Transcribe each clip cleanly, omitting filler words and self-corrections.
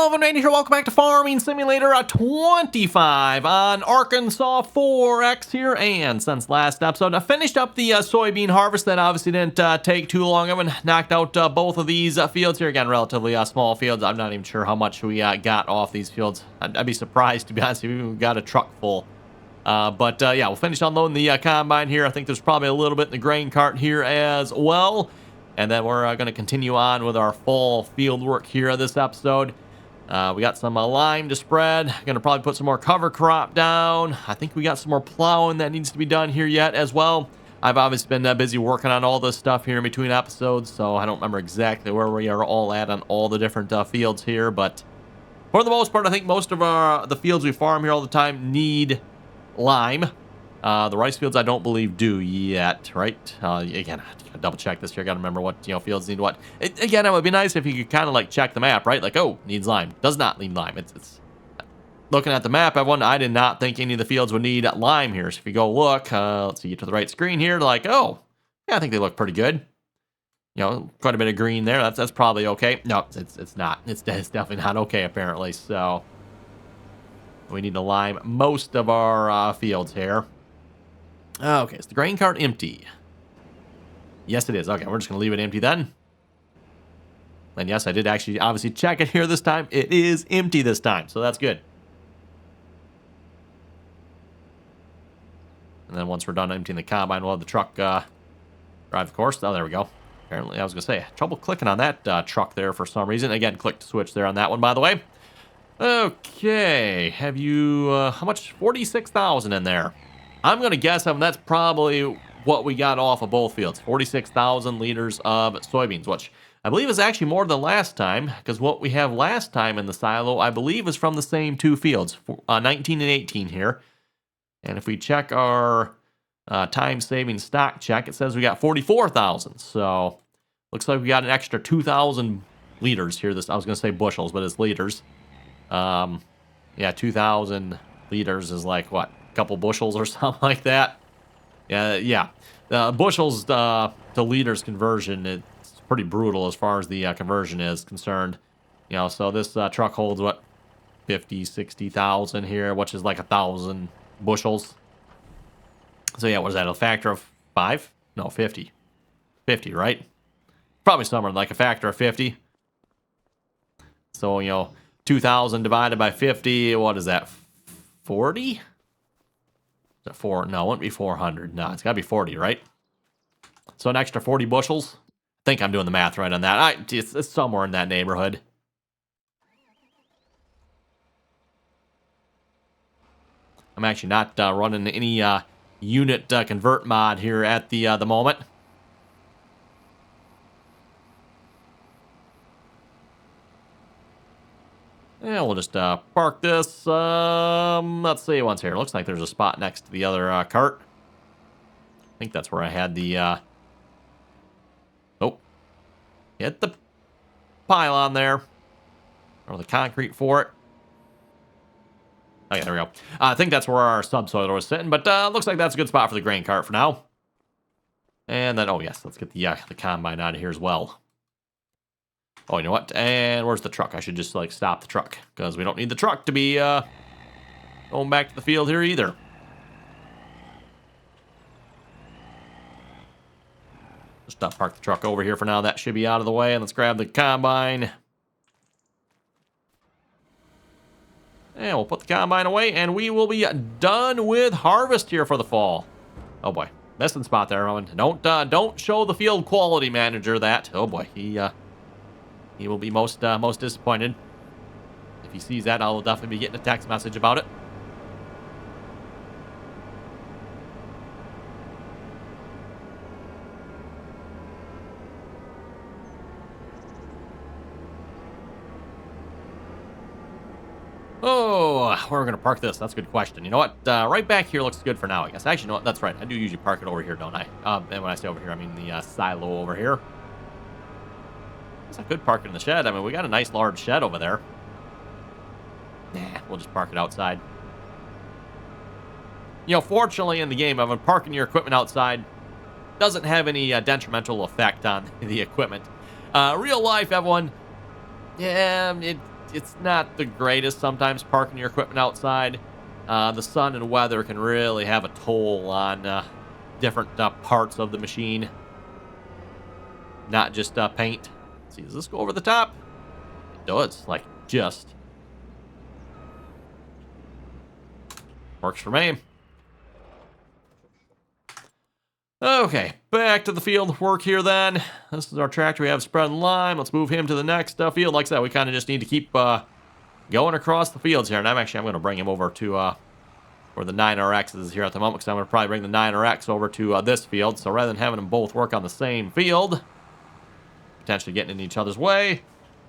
Hello, everyone, here. Welcome back to Farming Simulator 25 on Arkansas 4X here. And since last episode, I finished up the soybean harvest. That obviously didn't take too long. I went knocked out both of these fields here. Again, relatively small fields. I'm not even sure how much we got off these fields. I'd be surprised, to be honest, if we got a truck full. But yeah, we'll finish unloading the combine here. I think there's probably a little bit in the grain cart here as well. And then we're going to continue on with our fall field work here this episode. We got some lime to spread. Going to probably put some more cover crop down. I think we got some more plowing that needs to be done here yet as well. I've obviously been busy working on all this stuff here in between episodes, so I don't remember exactly where we are all at on all the different fields here. But for the most part, I think most of the fields we farm here all the time need lime. The rice fields I don't believe do yet, right? Again, double check this here. I gotta remember what fields need what. Again, it would be nice if you could kind of like check the map, right? Like, oh, needs lime, does not need lime. It's looking at the map, everyone. I did not think any of the fields would need lime here. So if you go look, let's see, get to the right screen here. Like, oh, yeah, I think they look pretty good. Quite a bit of green there. That's probably okay. No, it's not. It's definitely not okay apparently. So we need to lime most of our fields here. Okay, is the grain cart empty? Yes, it is. Okay, we're just going to leave it empty then. And yes, I did actually obviously check it here this time. It is empty this time, so that's good. And then once we're done emptying the combine, we'll have the truck drive the course. Oh, there we go. Apparently, I was going to say, trouble clicking on that truck there for some reason. Again, click to switch there on that one, by the way. Okay, have you, how much? 46,000 in there. I'm going to guess that's probably what we got off of both fields. 46,000 liters of soybeans, which I believe is actually more than last time, because what we have last time in the silo, I believe, is from the same two fields, 19 and 18 here. And if we check our time-saving stock check, it says we got 44,000. So looks like we got an extra 2,000 liters here. I was going to say bushels, but it's liters. Yeah, 2,000 liters is like, what? Couple bushels or something like that. Yeah. Bushels to liters conversion, it's pretty brutal as far as the conversion is concerned. So this truck holds what, 50, 60,000 here, which is like 1,000 bushels. So yeah, what is that, a factor of 5? No, 50. 50, right? Probably somewhere like a factor of 50. So 2,000 divided by 50, what is that, 40? Is that 4? No, it wouldn't be 400. No, it's got to be 40, right? So an extra 40 bushels. I think I'm doing the math right on that. It's somewhere in that neighborhood. I'm actually not running any unit convert mod here at the moment. Yeah, we'll just park this. Let's see what's here. Looks like there's a spot next to the other cart. I think that's where I had the... Oh. Hit the pylon there. Or the concrete for it. Oh, yeah, there we go. I think that's where our subsoiler was sitting, but looks like that's a good spot for the grain cart for now. And then, oh yes, let's get the combine out of here as well. Oh, you know what? And where's the truck? I should just, like, stop the truck, because we don't need the truck to be going back to the field here either. Just park the truck over here for now. That should be out of the way. And let's grab the combine. And we'll put the combine away, and we will be done with harvest here for the fall. Oh, boy. Missing spot there, Rowan. Don't show the field quality manager that. Oh, boy. He will be most disappointed. If he sees that, I'll definitely be getting a text message about it. Oh, where are we going to park this? That's a good question. You know what? Right back here looks good for now, I guess. Actually, you know what? That's right. I do usually park it over here, don't I? And when I say over here, I mean the silo over here. I could park it in the shed. I mean, we got a nice large shed over there. Nah, we'll just park it outside. Fortunately in the game, I've been parking your equipment outside. Doesn't have any detrimental effect on the equipment. Real life, everyone. Yeah, it's not the greatest sometimes parking your equipment outside. The sun and weather can really have a toll on different parts of the machine, not just paint. Let's see, does this go over the top? It does, like just. Works for me. Okay, back to the field work here then. This is our tractor we have spread in line. Let's move him to the next field. Like I said, we kind of just need to keep going across the fields here. And I'm going to bring him over to where the 9RX is here at the moment, because I'm going to probably bring the 9RX over to this field. So rather than having them both work on the same field, potentially getting in each other's way,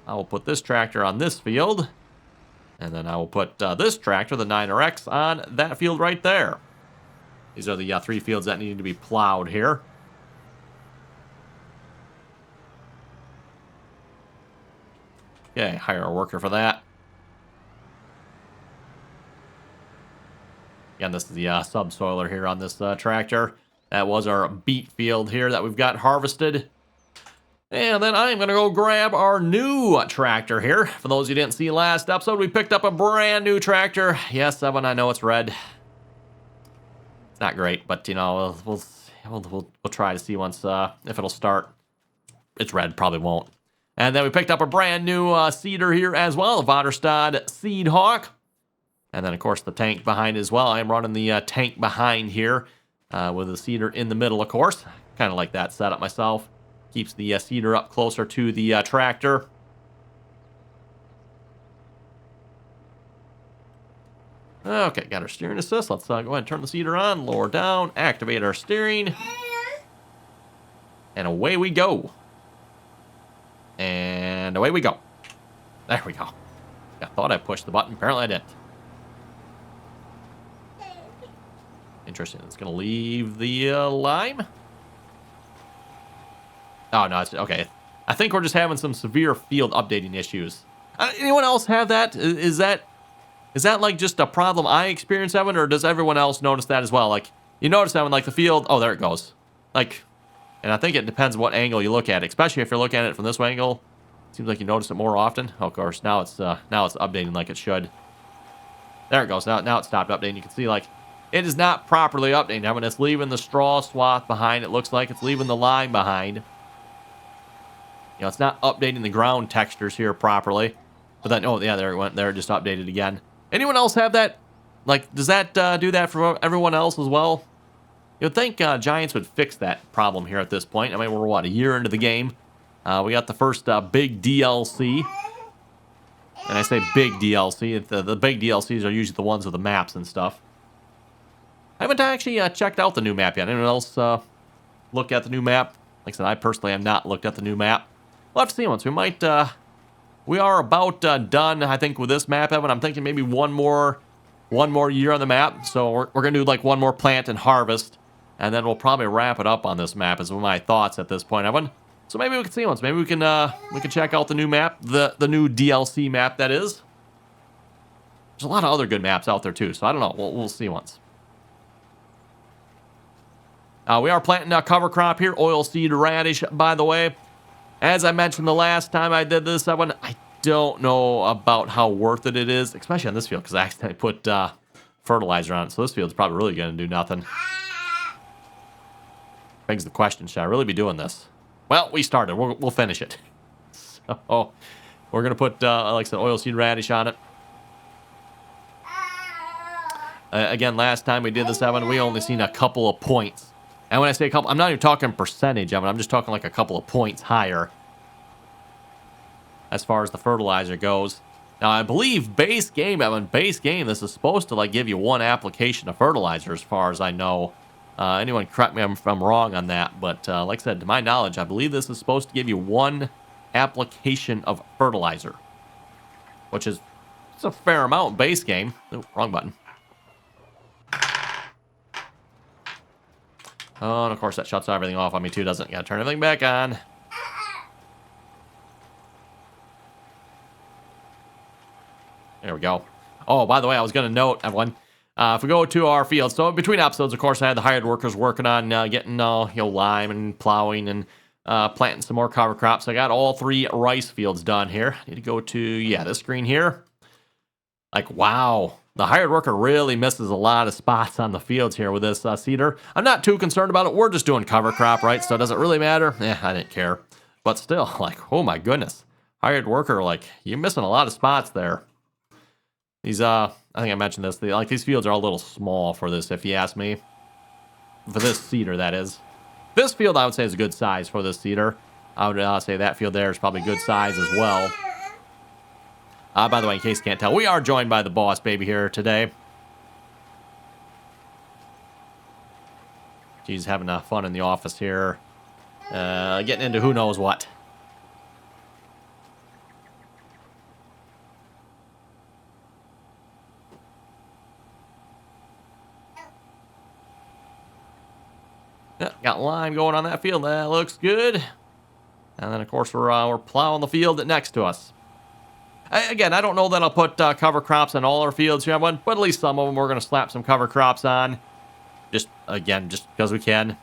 I will put this tractor on this field. And then I will put this tractor, the 9RX, on that field right there. These are the 3 fields that need to be plowed here. Okay, hire a worker for that. Again, this is the subsoiler here on this tractor. That was our beet field here that we've got harvested. And then I'm going to go grab our new tractor here. For those who didn't see last episode, we picked up a brand new tractor. Yes, Evan, I know it's red. It's not great, but you know, we'll try to see once if it'll start. It's red, probably won't. And then we picked up a brand new seeder here as well, a Vaderstad Seed Hawk. And then of course the tank behind as well. I'm running the tank behind here with the seeder in the middle, of course. Kind of like that setup myself. Keeps the seeder up closer to the tractor. Okay, got our steering assist. Let's go ahead and turn the seeder on, lower down, activate our steering. And away we go. And away we go. There we go. I thought I pushed the button. Apparently I didn't. Interesting. It's going to leave the lime. Oh, no. It's okay. I think we're just having some severe field updating issues. Anyone else have that? Is that like just a problem I experience, Evan, or does everyone else notice that as well? Like, you notice, Evan, like the field, oh, there it goes. Like, and I think it depends what angle you look at it, especially if you're looking at it from this angle. Seems like you notice it more often. Oh, of course, now it's updating like it should. There it goes. Now it stopped updating. You can see, like, it is not properly updating. Evan, it's leaving the straw swath behind. It looks like it's leaving the line behind. You know, it's not updating the ground textures here properly. But then, oh, yeah, there it went. There it just updated again. Anyone else have that? Like, does that do that for everyone else as well? You'd think Giants would fix that problem here at this point. I mean, we're, what, a year into the game? We got the first big DLC. And I say big DLC. The big DLCs are usually the ones with the maps and stuff. I haven't actually checked out the new map yet. Anyone else look at the new map? Like I said, I personally have not looked at the new map. We'll have to see once. We might... we are about done, I think, with this map, Evan. I'm thinking maybe one more year on the map. So we're going to do like one more plant and harvest. And then we'll probably wrap it up on this map is my thoughts at this point, Evan. So maybe we can see once. Maybe we can check out the new map, the new DLC map, that is. There's a lot of other good maps out there, too. So I don't know. We'll see once. We are planting a cover crop here, oilseed radish, by the way. As I mentioned the last time I did this, I don't know about how worth it is, especially on this field, because I accidentally put fertilizer on it. So this field's probably really going to do nothing. Begs the question, should I really be doing this? Well, we started. We'll finish it. So we're going to put, like I said, oilseed radish on it. Again, last time we did this, Evan, we only seen a couple of points. And when I say a couple, I'm not even talking percentage, Evan. I'm just talking like a couple of points higher as far as the fertilizer goes. Now, I believe base game, Evan, base game, this is supposed to like give you one application of fertilizer as far as I know. Anyone correct me if I'm wrong on that. But like I said, to my knowledge, I believe this is supposed to give you one application of fertilizer, which is it's a fair amount base game. Oh, wrong button. Oh, and of course that shuts everything off on me too, doesn't it? Gotta turn everything back on. There we go. Oh, by the way, I was going to note, everyone, if we go to our field, so between episodes, of course, I had the hired workers working on getting, lime and plowing and planting some more cover crops. I got all 3 rice fields done here. I need to go to, yeah, this screen here. Like, wow. The hired worker really misses a lot of spots on the fields here with this seeder. I'm not too concerned about it. We're just doing cover crop, right? So does it really matter? I didn't care. But still, like, oh my goodness. Hired worker, like, you're missing a lot of spots there. These, I think I mentioned this. These fields are a little small for this, if you ask me. For this seeder, that is. This field, I would say, is a good size for this seeder. I would say that field there is probably good size as well. By the way, in case you can't tell, we are joined by the boss baby here today. She's having fun in the office here. Getting into who knows what. Yeah, got lime going on that field. That looks good. And then, of course, we're plowing the field next to us. Again, I don't know that I'll put cover crops on all our fields here, but at least some of them we're going to slap some cover crops on. Just because we can.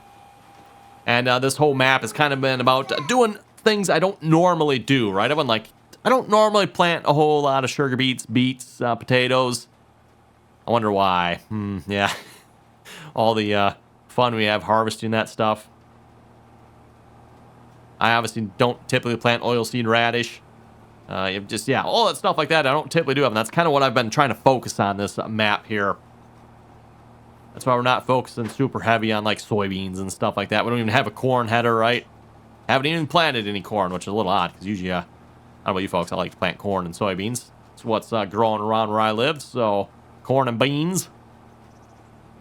And this whole map has kind of been about doing things I don't normally do, right? I don't normally plant a whole lot of sugar beets, potatoes. I wonder why. Yeah. All the fun we have harvesting that stuff. I obviously don't typically plant oilseed radish. All that stuff like that I don't typically do. And that's kind of what I've been trying to focus on this map here. That's why we're not focusing super heavy on like soybeans and stuff like that. We don't even have a corn header, right? Haven't even planted any corn, which is a little odd because usually, I don't know about you folks, I like to plant corn and soybeans. It's what's growing around where I live, so corn and beans.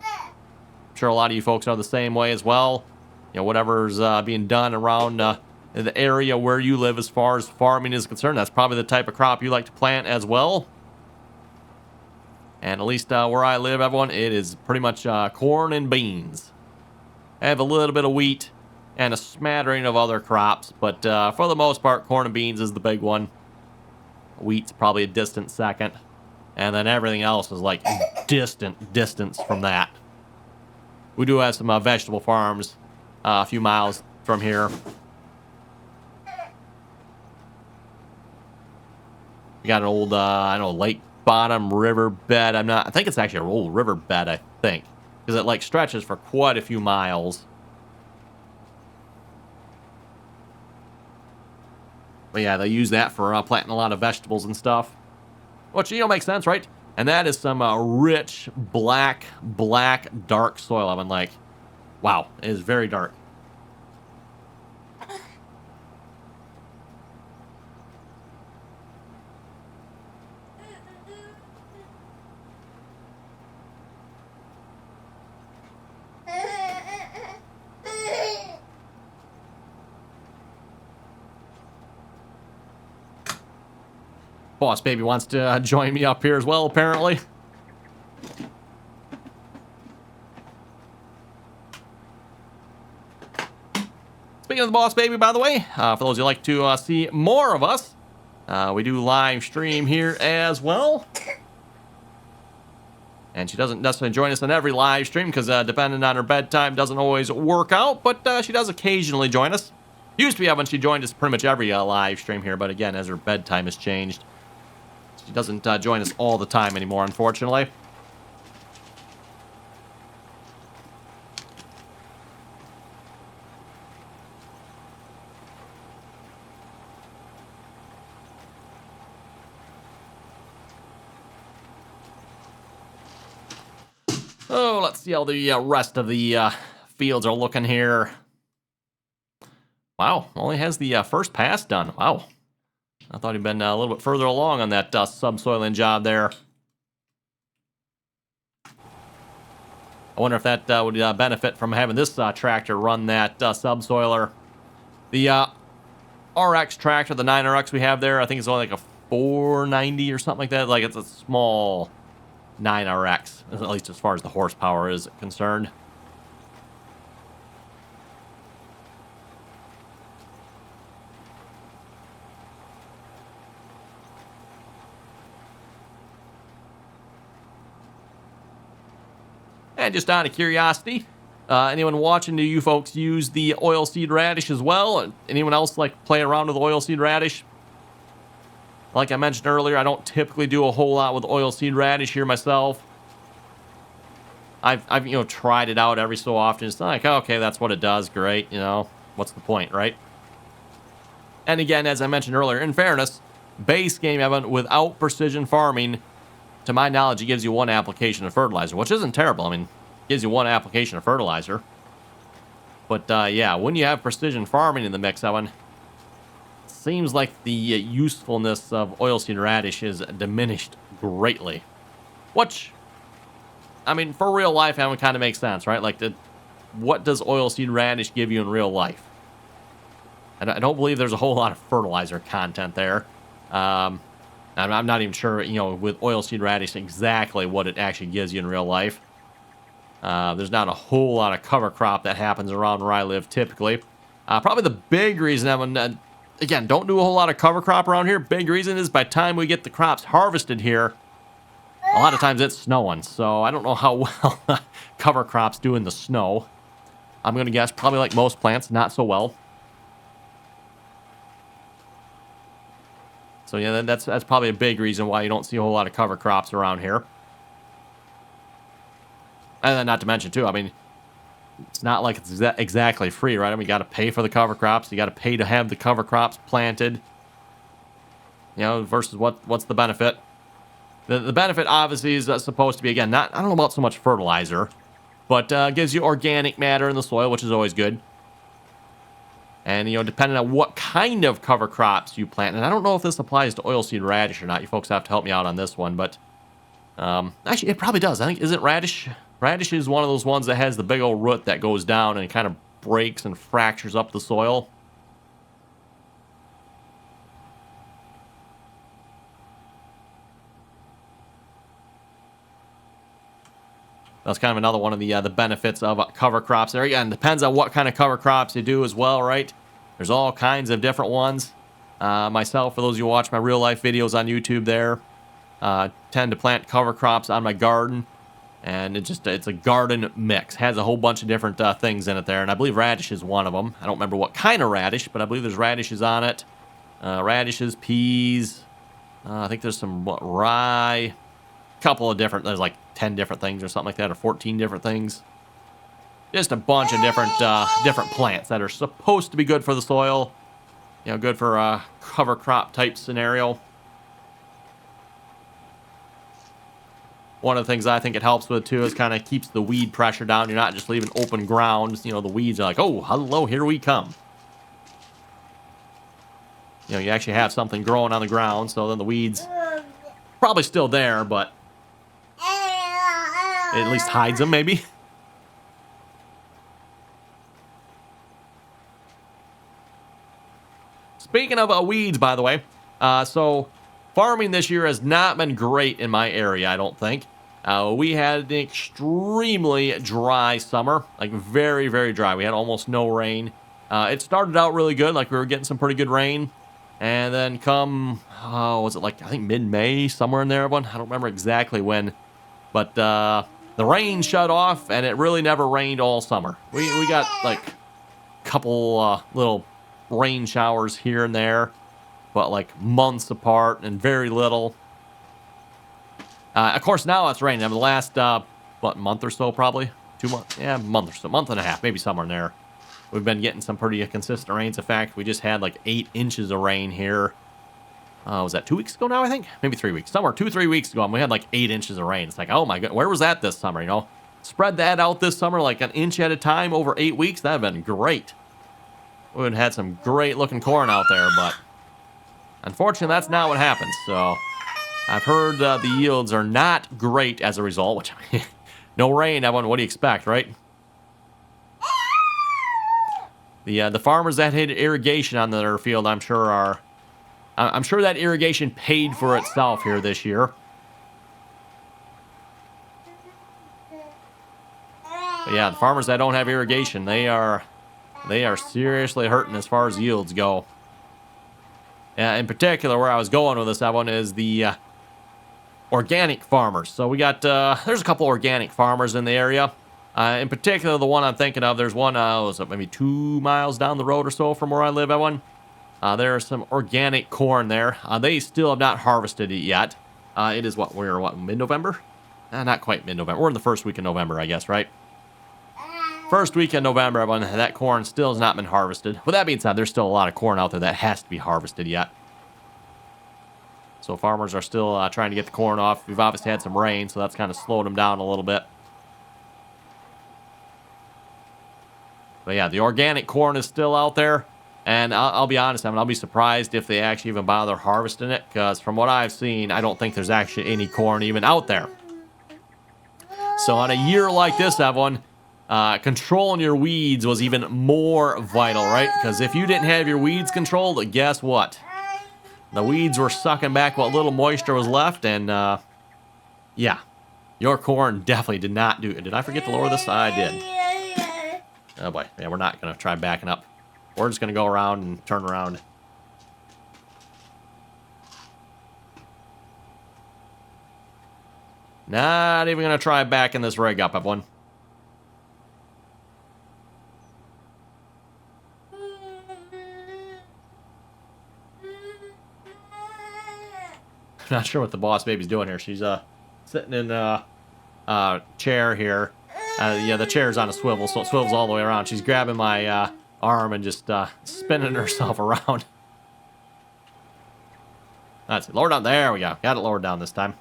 I'm sure a lot of you folks are the same way as well. Whatever's being done around the area where you live as far as farming is concerned, that's probably the type of crop you like to plant as well. And at least where I live, everyone, it is pretty much corn and beans. I have a little bit of wheat and a smattering of other crops, but for the most part, corn and beans is the big one. Wheat's probably a distant second. And then everything else is like distance from that. We do have some vegetable farms a few miles from here. We got an old, lake bottom riverbed. I think it's actually an old riverbed, I think. Because it like stretches for quite a few miles. But yeah, they use that for planting a lot of vegetables and stuff. Which, makes sense, right? And that is some rich, black, dark soil. I'm like, wow, it is very dark. Boss baby wants to join me up here as well, apparently. Speaking of the boss baby, by the way, for those who like to see more of us, we do live stream here as well. And she doesn't necessarily join us on every live stream because depending on her bedtime doesn't always work out, but she does occasionally join us. Used to be when she joined us pretty much every live stream here, but again, as her bedtime has changed, she doesn't join us all the time anymore, unfortunately. Oh, let's see how the rest of the fields are looking here. Wow, only has the first pass done. Wow. I thought he'd been a little bit further along on that subsoiling job there. I wonder if that would benefit from having this tractor run that subsoiler. The RX tractor, the 9RX we have there, I think it's only like a 490 or something like that. Like, it's a small 9RX, at least as far as the horsepower is concerned. And just out of curiosity, Anyone watching, do you folks use the oilseed radish as well? Anyone else like play around with oilseed radish? Like I mentioned earlier, I don't typically do a whole lot with oilseed radish here myself. I've tried it out every so often. It's like, okay, that's what it does. Great. What's the point, right? And again, as I mentioned earlier, in fairness, base game, Evan, without precision farming, to my knowledge, it gives you one application of fertilizer, which isn't terrible. I mean, it gives you one application of fertilizer. But yeah, when you have precision farming in the mix, Evan, it seems like the usefulness of oilseed radish is diminished greatly. Which, I mean, for real life, Evan, kind of makes sense, right? Like, what does oilseed radish give you in real life? I don't believe there's a whole lot of fertilizer content there. I'm not even sure, with oilseed radish exactly what it actually gives you in real life. There's not a whole lot of cover crop that happens around where I live typically. Probably the big reason, Evan, again, don't do a whole lot of cover crop around here. Big reason is by the time we get the crops harvested here, a lot of times it's snowing. So I don't know how well cover crops do in the snow. I'm going to guess probably like most plants, not so well. So yeah, that's probably a big reason why you don't see a whole lot of cover crops around here. And then not to mention too, I mean, it's not like it's exactly free, right? I mean, you got to pay for the cover crops. You got to pay to have the cover crops planted. Versus what's the benefit? The benefit obviously is supposed to be, again, I don't know about so much fertilizer, but gives you organic matter in the soil, which is always good. And, depending on what kind of cover crops you plant, and I don't know if this applies to oilseed radish or not. You folks have to help me out on this one, but actually, it probably does. I think, is it radish? Radish is one of those ones that has the big old root that goes down and kind of breaks and fractures up the soil. That's kind of another one of the benefits of cover crops. There again, depends on what kind of cover crops you do as well, right? There's all kinds of different ones. Myself, for those of you who watch my real life videos on YouTube there, tend to plant cover crops on my garden. And it's a garden mix. Has a whole bunch of different things in it there. And I believe radish is one of them. I don't remember what kind of radish, but I believe there's radishes on it. Radishes, peas. I think there's some rye. Couple of different, there's like 10 different things or something like that, or 14 different things. Just a bunch of different plants that are supposed to be good for the soil. Good for a cover crop type scenario. One of the things I think it helps with too is kind of keeps the weed pressure down. You're not just leaving open ground. The weeds are like, oh, hello, here we come. You actually have something growing on the ground, so then the weeds probably still there, but it at least hides them, maybe. Speaking of weeds, by the way, so farming this year has not been great in my area, I don't think. We had an extremely dry summer, like very, very dry. We had almost no rain. It started out really good, like we were getting some pretty good rain. And then was it like, I think mid-May, somewhere in there, everyone? I don't remember exactly when. But the rain shut off, and it really never rained all summer. We got like a couple little rain showers here and there, but like months apart and very little. Of course, now it's raining. I mean, the last, month or so, probably? 2 months? Yeah, month or so. Month and a half, maybe somewhere in there. We've been getting some pretty consistent rains. In fact, we just had like 8 inches of rain here. Was that 2 weeks ago now, I think? Maybe 3 weeks. Somewhere 2-3 weeks ago, and we had like 8 inches of rain. It's like, oh my God, where was that this summer, Spread that out this summer like an inch at a time over 8 weeks. That would have been great. We would have had some great looking corn out there, but unfortunately, that's not what happens. So I've heard the yields are not great as a result, which no rain, everyone, what do you expect, right? The farmers that had irrigation on their field, I'm sure that irrigation paid for itself here this year. But yeah, the farmers that don't have irrigation, they are seriously hurting as far as yields go. In particular, where I was going with this, Evan, is the organic farmers. So we got, there's a couple organic farmers in the area. In particular, the one I'm thinking of, there's one, was it maybe 2 miles down the road or so from where I live, everyone. There's some organic corn there. They still have not harvested it yet. It is we're mid-November? Not quite mid-November. We're in the first week of November, I guess, right? First week in November, everyone, that corn still has not been harvested. With that being said, there's still a lot of corn out there that has to be harvested yet. So farmers are still trying to get the corn off. We've obviously had some rain, so that's kind of slowed them down a little bit. But yeah, the organic corn is still out there. And I'll be honest, I'll be surprised if they actually even bother harvesting it. Because from what I've seen, I don't think there's actually any corn even out there. So on a year like this, everyone, controlling your weeds was even more vital, right? Because if you didn't have your weeds controlled, guess what? The weeds were sucking back what little moisture was left, and yeah, your corn definitely did not do it. Did I forget to lower this? I did. Oh boy, yeah, we're not going to try backing up. We're just going to go around and turn around. Not even going to try backing this rig up, everyone. Not sure what the boss baby's doing here. She's sitting in a chair here. Yeah, the chair's on a swivel, so it swivels all the way around. She's grabbing my arm and just spinning herself around. That's it. Lower down. There we go. Got it lowered down this time.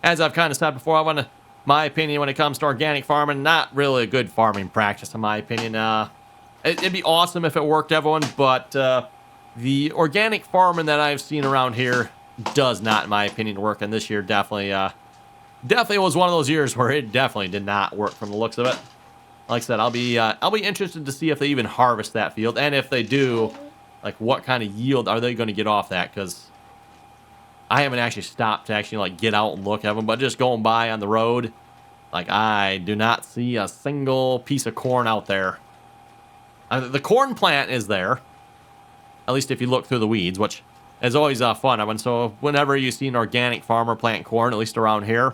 As I've kind of said before, my opinion when it comes to organic farming, not really a good farming practice in my opinion. It'd be awesome if it worked, everyone, but the organic farming that I've seen around here does not, in my opinion, work. And this year definitely was one of those years where it definitely did not work from the looks of it. Like I said, I'll be interested to see if they even harvest that field, and if they do, like what kind of yield are they going to get off that? Because I haven't actually stopped to actually like get out and look at them, but just going by on the road, like I do not see a single piece of corn out there. The corn plant is there, at least if you look through the weeds, which is always fun. So whenever you see an organic farmer plant corn, at least around here,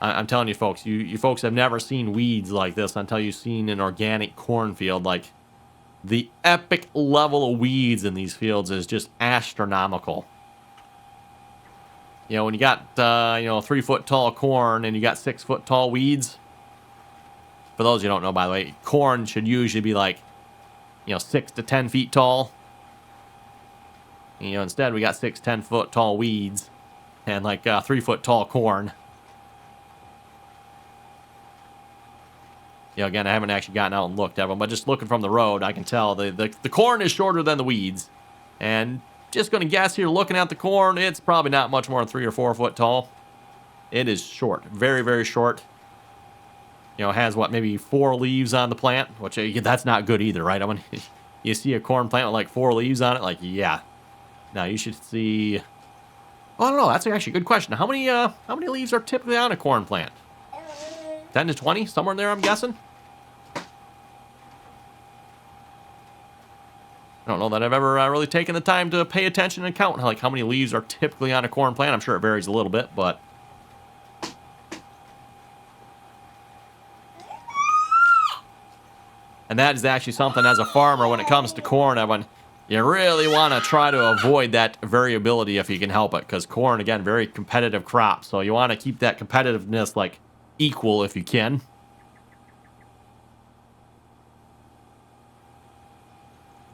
I'm telling you folks, you folks have never seen weeds like this until you've seen an organic cornfield. Like the epic level of weeds in these fields is just astronomical. You know, when you got, 3 foot tall corn and you got 6 foot tall weeds. For those who don't know, by the way, corn should usually be like, 6 to 10 feet tall. Instead we got 6, 10 foot tall weeds and like 3 foot tall corn. Again, I haven't actually gotten out and looked at them, but just looking from the road, I can tell the corn is shorter than the weeds. And just going to guess here, looking at the corn, it's probably not much more than 3 or 4 foot tall. It is short, very, very short. It has maybe 4 leaves on the plant, which that's not good either, right? You see a corn plant with like 4 leaves on it, like, yeah. Now you should see. Oh, I don't know. That's actually a good question. How many leaves are typically on a corn plant? 10 to 20, somewhere in there, I'm guessing. I don't know that I've ever really taken the time to pay attention and count like how many leaves are typically on a corn plant. I'm sure it varies a little bit, but and that is actually something as a farmer when it comes to corn, Evan, you really want to try to avoid that variability if you can help it, because corn, again, very competitive crop, so you want to keep that competitiveness like equal if you can.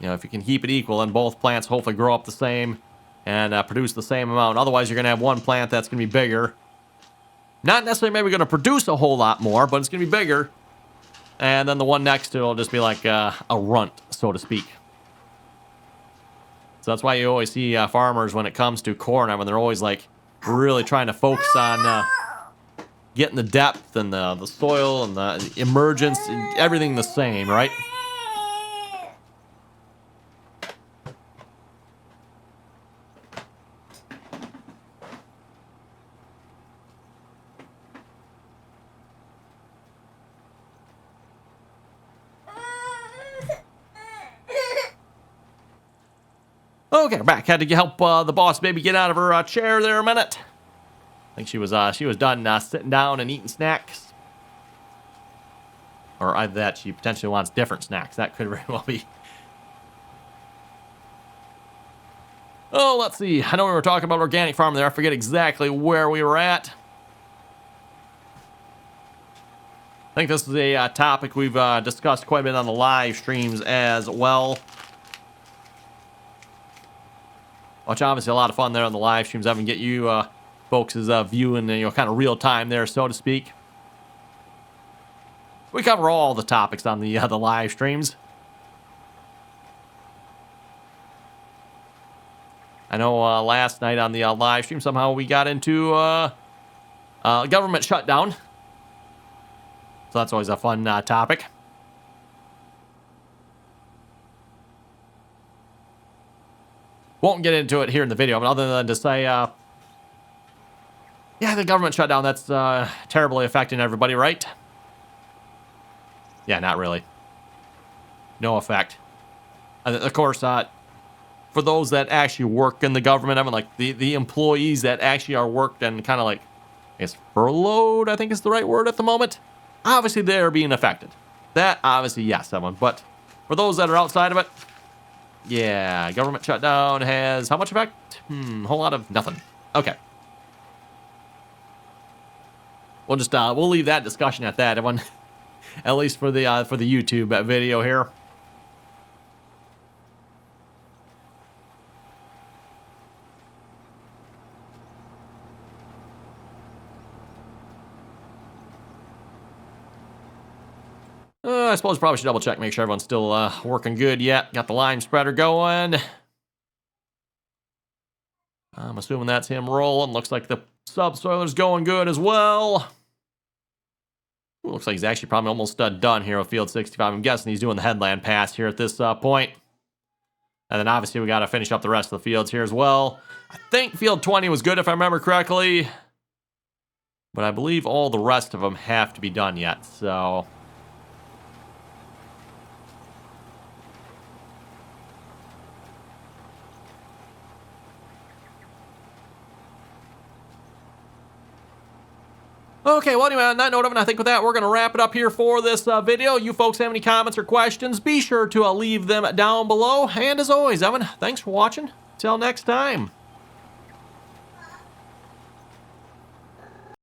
If you can keep it equal, and both plants hopefully grow up the same and produce the same amount. Otherwise, you're going to have one plant that's going to be bigger. Not necessarily maybe going to produce a whole lot more, but it's going to be bigger. And then the one next to it will just be like a runt, so to speak. So that's why you always see farmers when it comes to corn, I mean, they're always like really trying to focus on getting the depth and the soil and the emergence, and everything the same, right? Okay, we're back. Had to help the boss baby get out of her chair there a minute. I think she was done sitting down and eating snacks. Or either that, she potentially wants different snacks. That could very well be. Oh, let's see. I know we were talking about organic farm there. I forget exactly where we were at. I think this is a topic we've discussed quite a bit on the live streams as well. Which obviously a lot of fun there on the live streams. I can get you folks' viewing, kind of real time there, so to speak. We cover all the topics on the live streams. I know last night on the live stream, somehow we got into government shutdown. So that's always a fun topic. Won't get into it here in the video, but other than to say, yeah, the government shutdown, that's terribly affecting everybody, right? Yeah, not really. No effect. And of course, for those that actually work in the government, I mean, like the employees that actually are worked and kind of like, I guess, furloughed, I think is the right word at the moment. Obviously, they're being affected. That, obviously, yes, everyone. But for those that are outside of it, yeah, government shutdown has how much effect? Whole lot of nothing. Okay. We'll just we'll leave that discussion at that, everyone. At least for the YouTube video here. I suppose probably should double check, make sure everyone's still working good yet. Got the lime spreader going. I'm assuming that's him rolling. Looks like the subsoiler's going good as well. Ooh, looks like he's actually probably almost done here with field 65. I'm guessing he's doing the headland pass here at this point. And then obviously we got to finish up the rest of the fields here as well. I think field 20 was good if I remember correctly. But I believe all the rest of them have to be done yet, so... Okay, well, anyway, on that note, Evan, I think with that, we're going to wrap it up here for this video. You folks have any comments or questions, be sure to leave them down below. And as always, Evan, thanks for watching. Till next time.